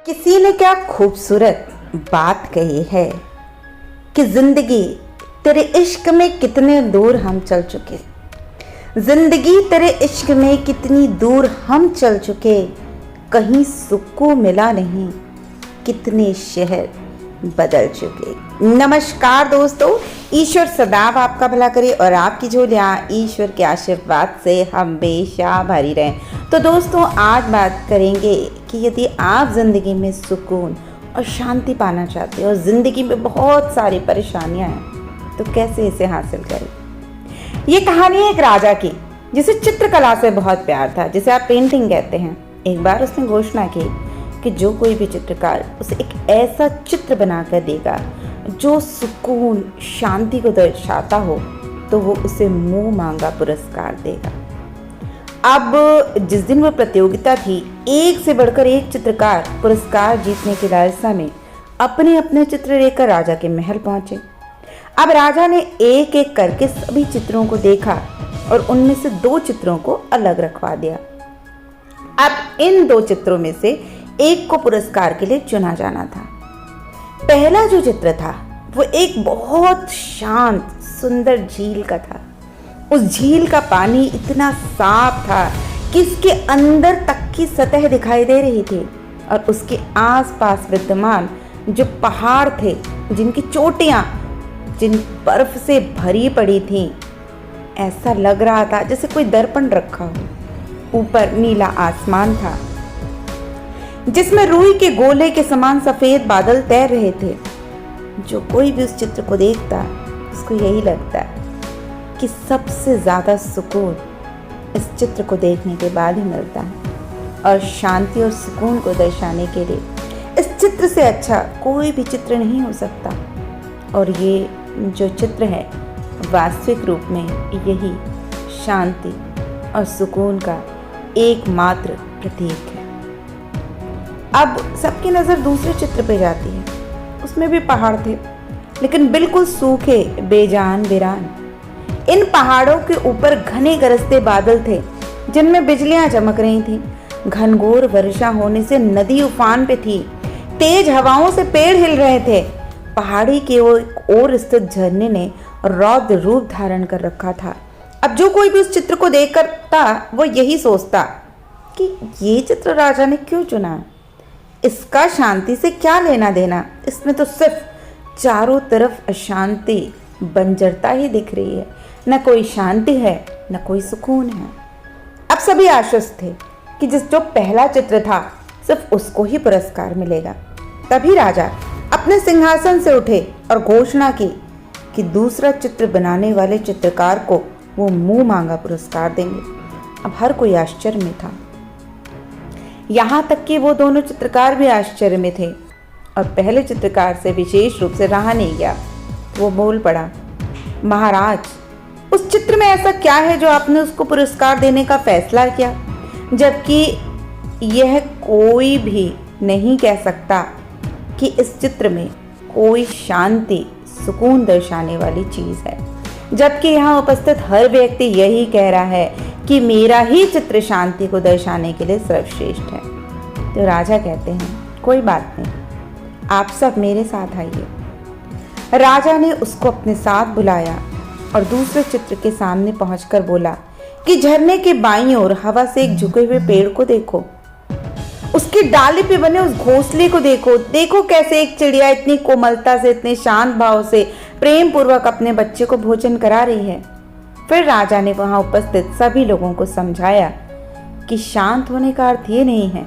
किसी ने क्या खूबसूरत बात कही है कि जिंदगी तेरे इश्क में कितने दूर हम चल चुके। जिंदगी तेरे इश्क में कितनी दूर हम चल चुके, कहीं सुकून मिला नहीं, कितने शहर बदल चुके। नमस्कार दोस्तों, ईश्वर सदैव आपका भला करे और आपकी झोलियाँ ईश्वर के आशीर्वाद से हमेशा भरी रहें। तो दोस्तों, आज बात करेंगे कि यदि आप ज़िंदगी में सुकून और शांति पाना चाहते हो और ज़िंदगी में बहुत सारी परेशानियां हैं, तो कैसे इसे हासिल करें। ये कहानी है एक राजा की जिसे चित्रकला से बहुत प्यार था, जिसे आप पेंटिंग कहते हैं। एक बार उसने घोषणा की कि जो कोई भी चित्रकार उसे एक ऐसा चित्र बनाकर देगा जो सुकून शांति को दर्शाता हो, तो वो उसे मुंह मांगा पुरस्कार देगा। अब जिस दिन वो प्रतियोगिता थी, एक से बढ़कर एक चित्रकार पुरस्कार जीतने की लालसा में अपने अपने चित्र लेकर राजा के महल पहुंचे। अब राजा ने एक एक करके सभी चित्रों को देखा और उनमें से 2 चित्रों को अलग रखवा दिया। अब इन 2 चित्रों में से एक को पुरस्कार के लिए चुना जाना था। पहला जो चित्र था वो एक बहुत शांत सुंदर झील का था। उस झील का पानी इतना साफ था कि इसके अंदर तक की सतह दिखाई दे रही थी और उसके आसपास विद्यमान जो पहाड़ थे, जिनकी चोटियां जिन बर्फ से भरी पड़ी थीं, ऐसा लग रहा था जैसे कोई दर्पण रखा हो। ऊपर नीला आसमान था जिसमें रुई के गोले के समान सफेद बादल तैर रहे थे। जो कोई भी उस चित्र को देखता उसको यही लगता कि सबसे ज्यादा सुकून इस चित्र को देखने के बाद ही मिलता है और शांति और सुकून को दर्शाने के लिए इस चित्र से अच्छा कोई भी चित्र नहीं हो सकता। और ये जो चित्र है वास्तविक रूप में यही शांति और सुकून का एकमात्र प्रतीक है। अब सबकी नज़र दूसरे चित्र पे जाती है। उसमें भी पहाड़ थे, लेकिन बिल्कुल सूखे, बेजान, वीरान। इन पहाड़ों के ऊपर घने गरजते बादल थे जिनमें बिजलियां चमक रही थीं। घनघोर वर्षा होने से नदी उफान पे थी। तेज हवाओं से पेड़ हिल रहे थे। पहाड़ी के ओर स्थित झरने ने रौद्र रूप धारण कर रखा था। अब जो कोई भी उस चित्र को देख करता वो यही सोचता कि ये चित्र राजा ने क्यों चुना, इसका शांति से क्या लेना देना। इसमें तो सिर्फ चारों तरफ अशांति, बंजरता ही दिख रही है। न कोई शांति है, न कोई सुकून है। अब सभी आश्वस्त थे कि जो पहला चित्र था सिर्फ उसको ही पुरस्कार मिलेगा। तभी राजा अपने सिंहासन से उठे और घोषणा की कि दूसरा चित्र बनाने वाले चित्रकार को वो मुंह मांगा पुरस्कार देंगे। अब हर कोई आश्चर्य में था, यहाँ तक कि वो दोनों चित्रकार भी आश्चर्य में थे। और पहले चित्रकार से विशेष रूप से रहा नहीं गया। वो बोल पड़ा, महाराज, उस चित्र में ऐसा क्या है जो आपने उसको पुरस्कार देने का फैसला किया, जबकि यह कोई भी नहीं कह सकता कि इस चित्र में कोई शांति, सुकून दर्शाने वाली चीज़ है, जबकि यहाँ उपस्थित हर व्यक्ति यही कह रहा है कि मेरा ही चित्र शांति को दर्शाने के लिए सर्वश्रेष्ठ है। तो राजा कहते हैं, कोई बात नहीं, आप सब मेरे साथ आइए। राजा ने उसको अपने साथ बुलाया और दूसरे चित्र के सामने पहुंचकर बोला कि झरने के बाईं ओर हवा से एक झुके हुए पेड़ को देखो, उसकी डाली पे बने उस घोंसले को देखो। देखो कैसे एक चिड़िया इतनी कोमलता से, इतने शांत भाव से प्रेम पूर्वक अपने बच्चे को भोजन करा रही है। फिर राजा ने वहां उपस्थित सभी लोगों को समझाया कि शांत होने का अर्थ ये नहीं है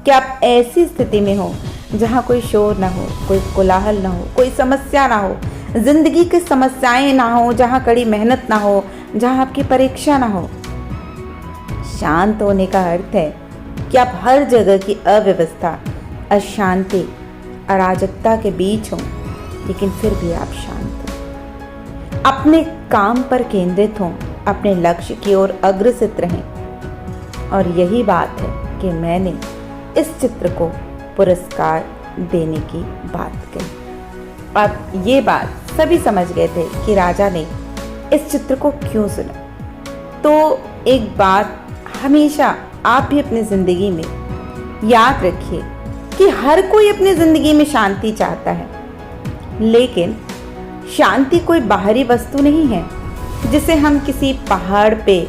कि आप ऐसी स्थिति में हो जहां कोई शोर ना हो, कोई कोलाहल ना हो, कोई समस्या ना हो, जिंदगी की समस्याएं ना हो, जहां कड़ी मेहनत ना हो, जहां आपकी परीक्षा ना हो। शांत होने का अर्थ है कि आप हर जगह की अव्यवस्था, अशांति, अराजकता के बीच हो, लेकिन फिर भी आप शांत हो, अपने काम पर केंद्रित हों, अपने लक्ष्य की ओर अग्रसित रहें। और यही बात है कि मैंने इस चित्र को पुरस्कार देने की बात कही। अब ये बात सभी समझ गए थे कि राजा ने इस चित्र को क्यों चुना। तो एक बात हमेशा आप भी अपनी ज़िंदगी में याद रखिए कि हर कोई अपनी ज़िंदगी में शांति चाहता है, लेकिन शांति कोई बाहरी वस्तु नहीं है जिसे हम किसी पहाड़ पे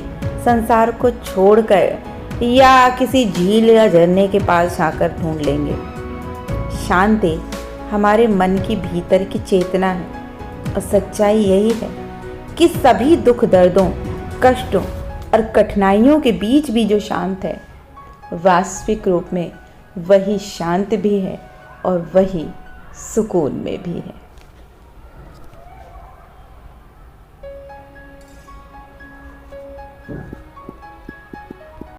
संसार को छोड़कर या किसी झील या झरने के पास जाकर ढूंढ लेंगे। शांति हमारे मन की भीतर की चेतना है और सच्चाई यही है कि सभी दुख दर्दों, कष्टों और कठिनाइयों के बीच भी जो शांत है, वास्तविक रूप में वही शांत भी है और वही सुकून में भी है।